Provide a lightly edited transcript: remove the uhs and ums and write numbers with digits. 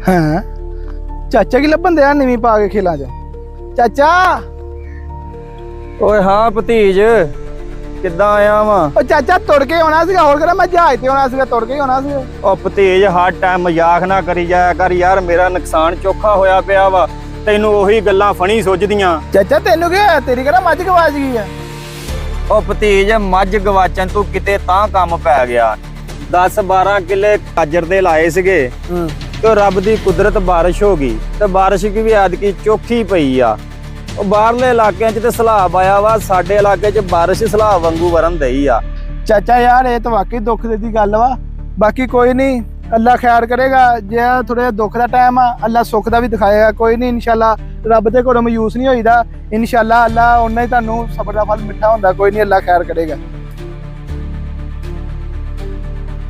ਹਾਂ ਚਾਚਾ ਕੀ ਲੱਭਣ ਦਿਆ ਨੀਵੀਂ ਪਾ ਕੇ ਖੇਲਾਂ 'ਚ ਚਾਚਾ ਓਏ ਹਾਂ ਭਤੀਜ ਕਿੱਦਾਂ ਆਇਆ ਵਾ? ਉਹ ਚਾਚਾ ਤੁਰ ਕੇ ਆਉਣਾ ਸੀਗਾ, ਹੋਰ ਕਿਹੜਾ ਮੈਂ ਜਹਾਜ਼ ਤੇ ਆਉਣਾ ਸੀਗਾ, ਤੁਰ ਕੇ ਹੀ ਆਉਣਾ ਸੀਗਾ। ਉਹ ਭਤੀਜ ਹਰ ਟਾਈਮ ਮਜ਼ਾਕ ਨਾ ਕਰੀ ਜਾਇਆ ਕਰ ਯਾਰ, ਮੇਰਾ ਨੁਕਸਾਨ ਚੋਖਾ ਹੋਇਆ ਪਿਆ ਵਾ। ਤੈਨੂੰ ਉਹੀ ਗੱਲਾਂ ਫਣੀ ਸੁੱਝਦੀਆਂ। ਚਾਚਾ ਤੈਨੂੰ ਕੀ ਹੋਇਆ? ਤੇਰੀ ਕਿਹੜਾ ਮੱਝ ਗਵਾਚ ਗਈ ਆ? ਉਹ ਭਤੀਜ ਮੱਝ ਗਵਾਚਣ ਤੂੰ ਕਿਤੇ ਤਾਂ ਕੰਮ ਪੈ ਗਿਆ। 10-12 ਕਿੱਲੇ ਗਾਜਰ ਦੇ ਲਾਏ ਸੀਗੇ ਤੇ ਰੱਬ ਦੀ ਕੁਦਰਤ ਬਾਰਿਸ਼ ਹੋ ਗਈ ਤੇ ਬਾਰਿਸ਼ ਵੀ ਐਤਕੀ ਚੋਖੀ ਪਈ ਆ। ਉਹ ਬਾਹਰਲੇ ਇਲਾਕਿਆਂ 'ਚ ਤੇ ਸਲਾਬ ਆਇਆ ਵਾ, ਸਾਡੇ ਇਲਾਕੇ 'ਚ ਬਾਰਿਸ਼ ਸਲਾਬ ਵਾਂਗੂ ਵਰਨ ਦਈ ਆ। ਚਾਚਾ ਯਾਰ ਇਹ ਤਾਂ ਵਾਕਈ ਦੁੱਖ ਦੀ ਗੱਲ ਵਾ। ਬਾਕੀ ਕੋਈ ਨਹੀਂ, ਅੱਲਾ ਖੈਰ ਕਰੇਗਾ। ਜੇ ਥੋੜਾ ਦੁੱਖ ਦਾ ਟਾਈਮ ਆ, ਅੱਲਾ ਸੁੱਖ ਦਾ ਵੀ ਦਿਖਾਏਗਾ। ਕੋਈ ਨਹੀਂ, ਇਨਸ਼ਾਅੱਲਾ ਰੱਬ ਦੇ ਕੋਲੋਂ ਮਾਯੂਸ ਨਹੀਂ ਹੋਈਦਾ। ਇਨਸ਼ਾਅੱਲਾ ਅੱਲਾ ਉਹਨਾਂ ਹੀ ਤੁਹਾਨੂੰ ਸਬਰ ਦਾ ਫਲ ਮਿੱਠਾ ਹੁੰਦਾ। ਕੋਈ ਨਹੀਂ, ਅੱਲਾ ਖੈਰ ਕਰੇਗਾ।